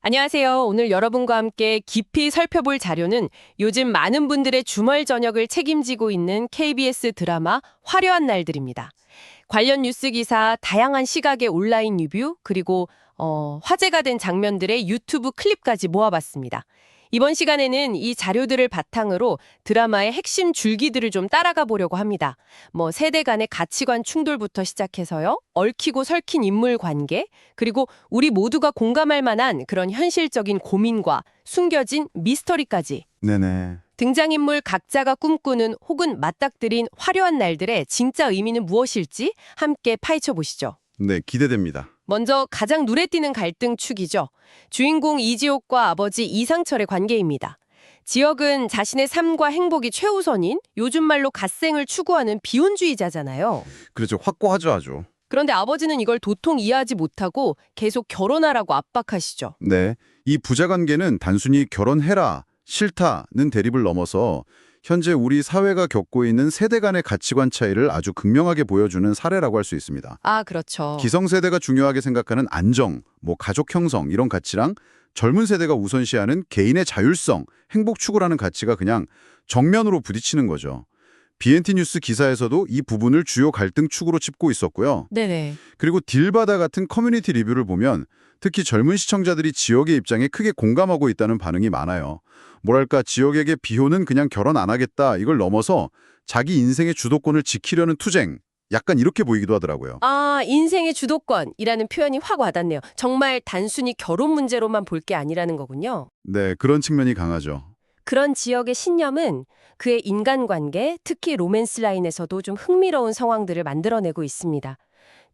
안녕하세요. 오늘 여러분과 함께 깊이 살펴볼 자료는 요즘 많은 분들의 주말 저녁을 책임지고 있는 KBS 드라마 화려한 날들입니다. 관련 뉴스 기사, 다양한 시각의 온라인 리뷰, 그리고 화제가 된 장면들의 유튜브 클립까지 모아봤습니다. 이번 시간에는 이 자료들을 바탕으로 드라마의 핵심 줄기들을 좀 따라가 보려고 합니다. 세대 간의 가치관 충돌부터 시작해서요. 얽히고 설킨 인물 관계, 그리고 우리 모두가 공감할 만한 그런 현실적인 고민과 숨겨진 미스터리까지. 네네. 등장인물 각자가 꿈꾸는 혹은 맞닥뜨린 화려한 날들의 진짜 의미는 무엇일지 함께 파헤쳐 보시죠. 네, 기대됩니다. 먼저 가장 눈에 띄는 갈등 축이죠. 주인공 이지옥과 아버지 이상철의 관계입니다. 지역은 자신의 삶과 행복이 최우선인 요즘 말로 갓생을 추구하는 비혼주의자잖아요. 그렇죠. 확고하죠, 아주. 그런데 아버지는 이걸 도통 이해하지 못하고 계속 결혼하라고 압박하시죠. 네. 이 부자 관계는 단순히 결혼해라, 싫다는 대립을 넘어서 현재 우리 사회가 겪고 있는 세대 간의 가치관 차이를 아주 극명하게 보여주는 사례라고 할 수 있습니다. 아, 그렇죠. 기성세대가 중요하게 생각하는 안정, 가족 형성 이런 가치랑 젊은 세대가 우선시하는 개인의 자율성, 행복 추구라는 가치가 그냥 정면으로 부딪히는 거죠. BNT 뉴스 기사에서도 이 부분을 주요 갈등 축으로 짚고 있었고요. 네네. 그리고 딜바다 같은 커뮤니티 리뷰를 보면 특히 젊은 시청자들이 지역의 입장에 크게 공감하고 있다는 반응이 많아요. 뭐랄까 지역에게 비호는 그냥 결혼 안 하겠다 이걸 넘어서 자기 인생의 주도권을 지키려는 투쟁, 약간 이렇게 보이기도 하더라고요. 아, 인생의 주도권이라는 표현이 확 와닿네요. 정말 단순히 결혼 문제로만 볼 게 아니라는 거군요. 네, 그런 측면이 강하죠. 그런 지역의 신념은 그의 인간관계, 특히 로맨스 라인에서도 좀 흥미로운 상황들을 만들어내고 있습니다.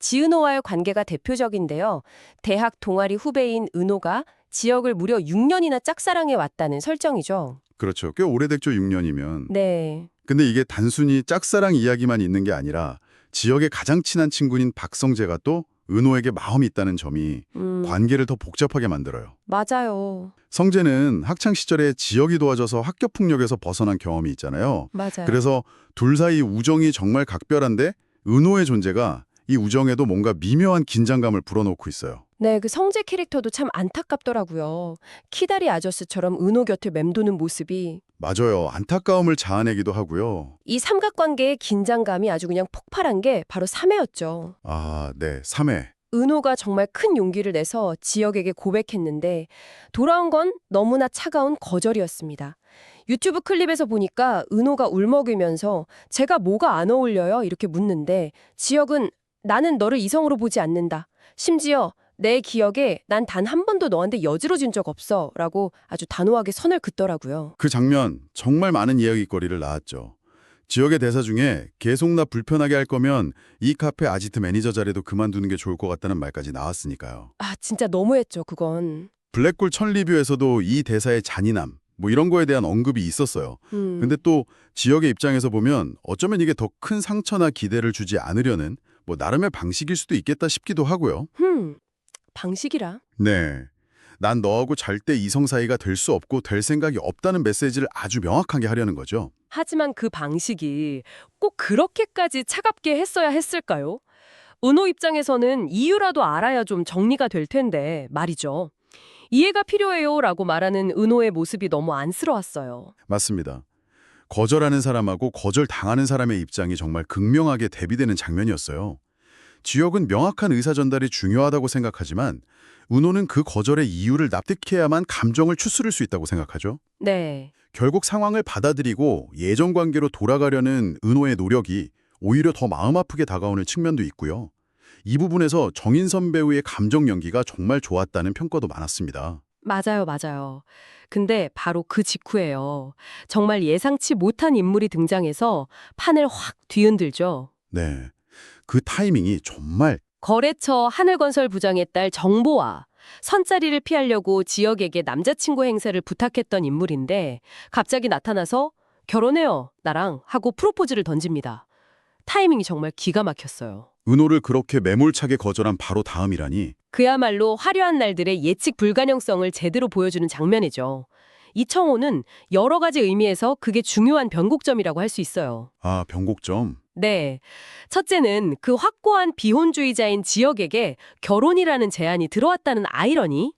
지은호와의 관계가 대표적인데요. 대학 동아리 후배인 은호가 지역을 무려 6년이나 짝사랑해 왔다는 설정이죠. 그렇죠. 꽤 오래됐죠, 6년이면. 네. 근데 이게 단순히 짝사랑 이야기만 있는 게 아니라 지역의 가장 친한 친구인 박성재가 또 은호에게 마음이 있다는 점이 관계를 더 복잡하게 만들어요. 맞아요. 성재는 학창 시절에 지역이 도와줘서 학교 폭력에서 벗어난 경험이 있잖아요. 맞아요. 그래서 둘 사이 우정이 정말 각별한데 은호의 존재가 이 우정에도 뭔가 미묘한 긴장감을 불어넣고 있어요. 네, 그 성재 캐릭터도 참 안타깝더라고요. 키다리 아저씨처럼 은호 곁을 맴도는 모습이 맞아요. 안타까움을 자아내기도 하고요. 이 삼각관계의 긴장감이 아주 그냥 폭발한 게 바로 3회였죠. 아, 네. 3회. 은호가 정말 큰 용기를 내서 지역에게 고백했는데 돌아온 건 너무나 차가운 거절이었습니다. 유튜브 클립에서 보니까 은호가 울먹이면서 제가 뭐가 안 어울려요? 이렇게 묻는데 지역은 나는 너를 이성으로 보지 않는다. 심지어 내 기억에 난 단 한 번도 너한테 여지러진 적 없어 라고 아주 단호하게 선을 긋더라고요. 그 장면 정말 많은 이야기거리를 낳았죠. 지역의 대사 중에 계속 나 불편하게 할 거면 이 카페 아지트 매니저 자리도 그만두는 게 좋을 것 같다는 말까지 나왔으니까요. 아, 진짜 너무했죠, 그건. 블랙홀 첫 리뷰에서도 이 대사의 잔인함, 이런 거에 대한 언급이 있었어요. 근데 또 지역의 입장에서 보면 어쩌면 이게 더 큰 상처나 기대를 주지 않으려는 나름의 방식일 수도 있겠다 싶기도 하고요. 방식이라. 네. 난 너하고 절대 이성 사이가 될 수 없고 될 생각이 없다는 메시지를 아주 명확하게 하려는 거죠. 하지만 그 방식이 꼭 그렇게까지 차갑게 했어야 했을까요? 은호 입장에서는 이유라도 알아야 좀 정리가 될 텐데 말이죠. 이해가 필요해요라고 말하는 은호의 모습이 너무 안쓰러웠어요. 맞습니다. 거절하는 사람하고 거절당하는 사람의 입장이 정말 극명하게 대비되는 장면이었어요. 지역은 명확한 의사 전달이 중요하다고 생각하지만 은호는 그 거절의 이유를 납득해야만 감정을 추스를 수 있다고 생각하죠. 네. 결국 상황을 받아들이고 예전 관계로 돌아가려는 은호의 노력이 오히려 더 마음 아프게 다가오는 측면도 있고요. 이 부분에서 정인선 배우의 감정 연기가 정말 좋았다는 평가도 많았습니다. 맞아요, 맞아요. 근데 바로 그 직후예요. 정말 예상치 못한 인물이 등장해서 판을 확 뒤흔들죠. 네, 그 타이밍이 정말 거래처 하늘건설 부장의 딸 정보와 선자리를 피하려고 지역에게 남자친구 행세를 부탁했던 인물인데 갑자기 나타나서 결혼해요, 나랑 하고 프로포즈를 던집니다. 타이밍이 정말 기가 막혔어요. 은호를 그렇게 매몰차게 거절한 바로 다음이라니. 그야말로 화려한 날들의 예측 불가능성을 제대로 보여주는 장면이죠. 이청호는 여러 가지 의미에서 그게 중요한 변곡점이라고 할 수 있어요. 아, 변곡점. 네. 첫째는 그 확고한 비혼주의자인 지역에게 결혼이라는 제안이 들어왔다는 아이러니.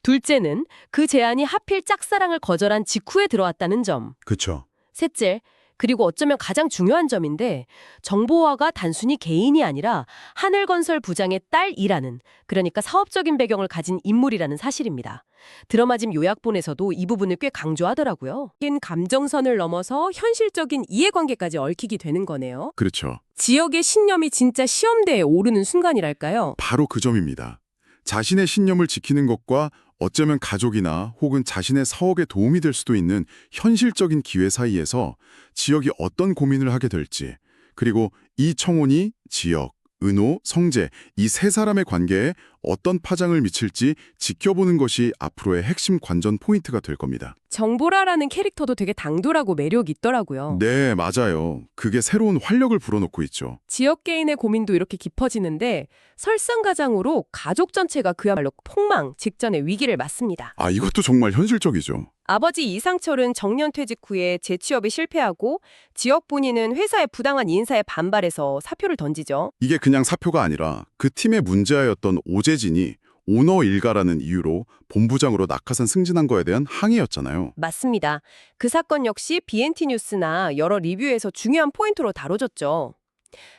둘째는 그 제안이 하필 짝사랑을 거절한 직후에 들어왔다는 점. 그쵸. 셋째, 그리고 어쩌면 가장 중요한 점인데 정보화가 단순히 개인이 아니라 하늘건설 부장의 딸이라는, 그러니까 사업적인 배경을 가진 인물이라는 사실입니다. 드라마집 요약본에서도 이 부분을 꽤 강조하더라고요. 긴 감정선을 넘어서 현실적인 이해관계까지 얽히게 되는 거네요. 그렇죠. 지역의 신념이 진짜 시험대에 오르는 순간이랄까요? 바로 그 점입니다. 자신의 신념을 지키는 것과 어쩌면 가족이나 혹은 자신의 사업에 도움이 될 수도 있는 현실적인 기회 사이에서 지역이 어떤 고민을 하게 될지, 그리고 이 청혼이 지역, 은호, 성재 이 세 사람의 관계에 어떤 파장을 미칠지 지켜보는 것이 앞으로의 핵심 관전 포인트가 될 겁니다. 정보라라는 캐릭터도 되게 당돌하고 매력 있더라고요. 네, 맞아요. 그게 새로운 활력을 불어넣고 있죠. 지역 개인의 고민도 이렇게 깊어지는데 설상가장으로 가족 전체가 그야말로 폭망 직전의 위기를 맞습니다. 아, 이것도 정말 현실적이죠. 아버지 이상철은 정년퇴직 후에 재취업에 실패하고 지역 본인은 회사의 부당한 인사에 반발해서 사표를 던지죠. 이게 그냥 사표가 아니라 그 팀의 문제아였던 오재진이 오너 일가라는 이유로 본부장으로 낙하산 승진한 거에 대한 항의였잖아요. 맞습니다. 그 사건 역시 BNT 뉴스나 여러 리뷰에서 중요한 포인트로 다뤄졌죠.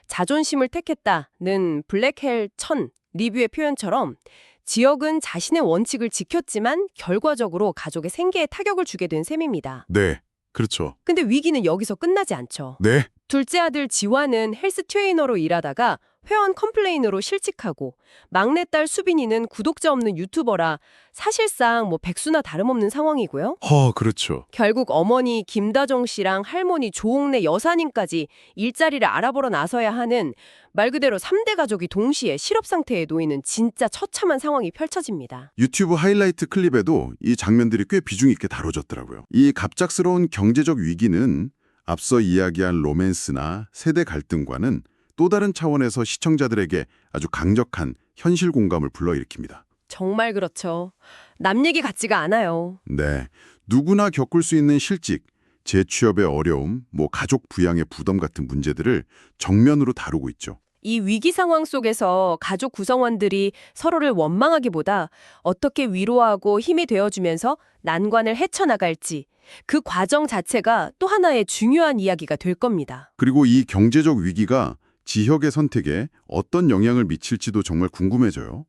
자존심을 택했다는 블랙헬 1000 리뷰의 표현처럼 지역은 자신의 원칙을 지켰지만 결과적으로 가족의 생계에 타격을 주게 된 셈입니다. 네, 그렇죠. 근데 위기는 여기서 끝나지 않죠. 네, 둘째 아들 지화는 헬스 트레이너로 일하다가 회원 컴플레인으로 실직하고 막내딸 수빈이는 구독자 없는 유튜버라 사실상 백수나 다름없는 상황이고요. 그렇죠. 결국 어머니 김다정 씨랑 할머니 조옥래 여사님까지 일자리를 알아보러 나서야 하는 말 그대로 3대 가족이 동시에 실업 상태에 놓이는 진짜 처참한 상황이 펼쳐집니다. 유튜브 하이라이트 클립에도 이 장면들이 꽤 비중 있게 다뤄졌더라고요. 이 갑작스러운 경제적 위기는 앞서 이야기한 로맨스나 세대 갈등과는 또 다른 차원에서 시청자들에게 아주 강력한 현실 공감을 불러일으킵니다. 정말 그렇죠. 남 얘기 같지가 않아요. 네, 누구나 겪을 수 있는 실직, 재취업의 어려움, 가족 부양의 부담 같은 문제들을 정면으로 다루고 있죠. 이 위기 상황 속에서 가족 구성원들이 서로를 원망하기보다 어떻게 위로하고 힘이 되어주면서 난관을 헤쳐나갈지, 그 과정 자체가 또 하나의 중요한 이야기가 될 겁니다. 그리고 이 경제적 위기가 지역의 선택에 어떤 영향을 미칠지도 정말 궁금해져요.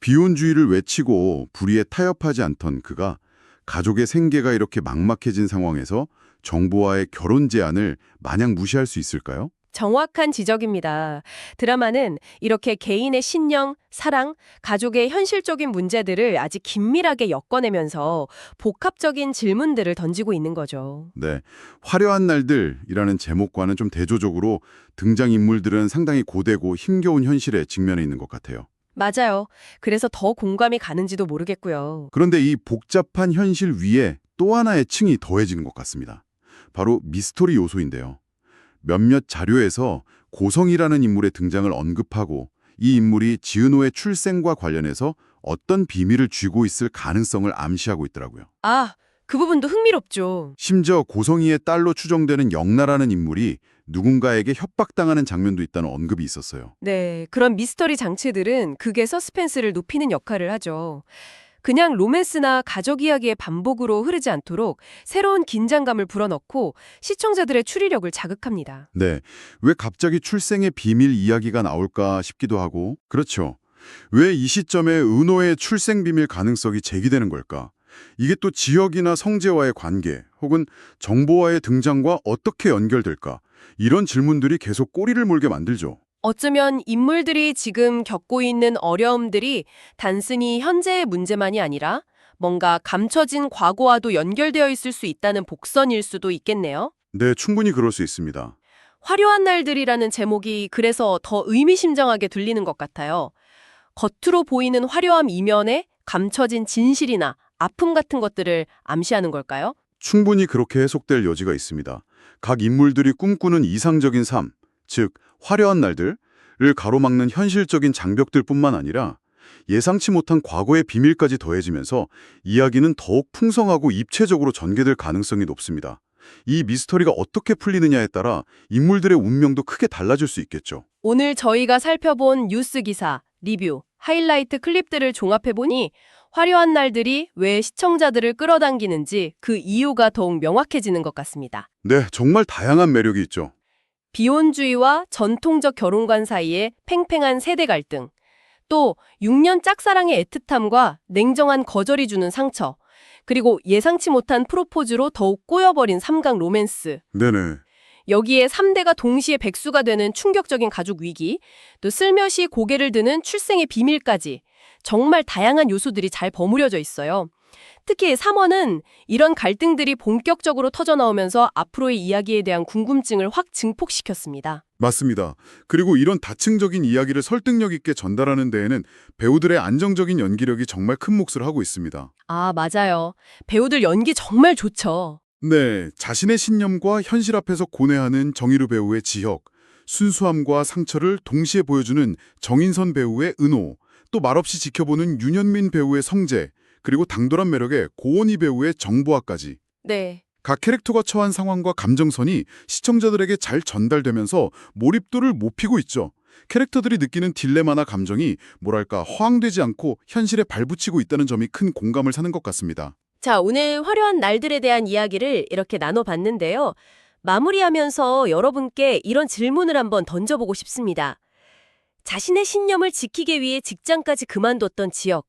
비혼주의를 외치고 불의에 타협하지 않던 그가 가족의 생계가 이렇게 막막해진 상황에서 정부와의 결혼 제안을 마냥 무시할 수 있을까요? 정확한 지적입니다. 드라마는 이렇게 개인의 신념, 사랑, 가족의 현실적인 문제들을 아주 긴밀하게 엮어내면서 복합적인 질문들을 던지고 있는 거죠. 네, 화려한 날들이라는 제목과는 좀 대조적으로 등장인물들은 상당히 고되고 힘겨운 현실에 직면해 있는 것 같아요. 맞아요. 그래서 더 공감이 가는지도 모르겠고요. 그런데 이 복잡한 현실 위에 또 하나의 층이 더해지는 것 같습니다. 바로 미스터리 요소인데요. 몇몇 자료에서 고성이라는 인물의 등장을 언급하고 이 인물이 지은호의 출생과 관련해서 어떤 비밀을 쥐고 있을 가능성을 암시하고 있더라고요. 아, 그 부분도 흥미롭죠. 심지어 고성이의 딸로 추정되는 영나라는 인물이 누군가에게 협박당하는 장면도 있다는 언급이 있었어요. 네, 그런 미스터리 장치들은 극의 서스펜스를 높이는 역할을 하죠. 그냥 로맨스나 가족 이야기의 반복으로 흐르지 않도록 새로운 긴장감을 불어넣고 시청자들의 추리력을 자극합니다. 네, 왜 갑자기 출생의 비밀 이야기가 나올까 싶기도 하고, 그렇죠. 왜 이 시점에 은호의 출생 비밀 가능성이 제기되는 걸까? 이게 또 지역이나 성재와의 관계 혹은 정보와의 등장과 어떻게 연결될까? 이런 질문들이 계속 꼬리를 물게 만들죠. 어쩌면 인물들이 지금 겪고 있는 어려움들이 단순히 현재의 문제만이 아니라 뭔가 감춰진 과거와도 연결되어 있을 수 있다는 복선일 수도 있겠네요. 네, 충분히 그럴 수 있습니다. 화려한 날들이라는 제목이 그래서 더 의미심장하게 들리는 것 같아요. 겉으로 보이는 화려함 이면에 감춰진 진실이나 아픔 같은 것들을 암시하는 걸까요? 충분히 그렇게 해석될 여지가 있습니다. 각 인물들이 꿈꾸는 이상적인 삶, 즉 화려한 날들을 가로막는 현실적인 장벽들뿐만 아니라 예상치 못한 과거의 비밀까지 더해지면서 이야기는 더욱 풍성하고 입체적으로 전개될 가능성이 높습니다. 이 미스터리가 어떻게 풀리느냐에 따라 인물들의 운명도 크게 달라질 수 있겠죠. 오늘 저희가 살펴본 뉴스 기사, 리뷰, 하이라이트 클립들을 종합해보니 화려한 날들이 왜 시청자들을 끌어당기는지 그 이유가 더욱 명확해지는 것 같습니다. 네, 정말 다양한 매력이 있죠. 비혼주의와 전통적 결혼관 사이의 팽팽한 세대 갈등, 또 6년 짝사랑의 애틋함과 냉정한 거절이 주는 상처, 그리고 예상치 못한 프로포즈로 더욱 꼬여버린 삼각 로맨스. 네네. 여기에 3대가 동시에 백수가 되는 충격적인 가족 위기, 또 슬며시 고개를 드는 출생의 비밀까지 정말 다양한 요소들이 잘 버무려져 있어요. 특히 3화는 이런 갈등들이 본격적으로 터져나오면서 앞으로의 이야기에 대한 궁금증을 확 증폭시켰습니다. 맞습니다. 그리고 이런 다층적인 이야기를 설득력 있게 전달하는 데에는 배우들의 안정적인 연기력이 정말 큰 몫을 하고 있습니다. 아, 맞아요. 배우들 연기 정말 좋죠. 네, 자신의 신념과 현실 앞에서 고뇌하는 정의루 배우의 지혁, 순수함과 상처를 동시에 보여주는 정인선 배우의 은호, 또 말없이 지켜보는 윤현민 배우의 성재, 그리고 당돌한 매력의 고원희 배우의 정보화까지. 네. 각 캐릭터가 처한 상황과 감정선이 시청자들에게 잘 전달되면서 몰입도를 높이고 있죠. 캐릭터들이 느끼는 딜레마나 감정이 뭐랄까 허황되지 않고 현실에 발붙이고 있다는 점이 큰 공감을 사는 것 같습니다. 자, 오늘 화려한 날들에 대한 이야기를 이렇게 나눠봤는데요. 마무리하면서 여러분께 이런 질문을 한번 던져보고 싶습니다. 자신의 신념을 지키기 위해 직장까지 그만뒀던 지역.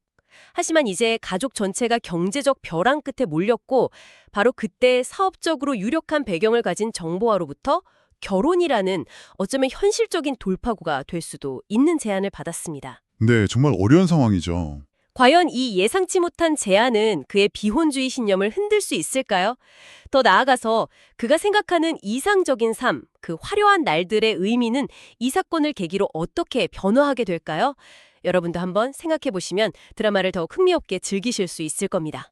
하지만 이제 가족 전체가 경제적 벼랑 끝에 몰렸고 바로 그때 사업적으로 유력한 배경을 가진 정보화로부터 결혼이라는 어쩌면 현실적인 돌파구가 될 수도 있는 제안을 받았습니다. 네, 정말 어려운 상황이죠. 과연 이 예상치 못한 제안은 그의 비혼주의 신념을 흔들 수 있을까요? 더 나아가서 그가 생각하는 이상적인 삶, 그 화려한 날들의 의미는 이 사건을 계기로 어떻게 변화하게 될까요? 여러분도 한번 생각해 보시면 드라마를 더욱 흥미롭게 즐기실 수 있을 겁니다.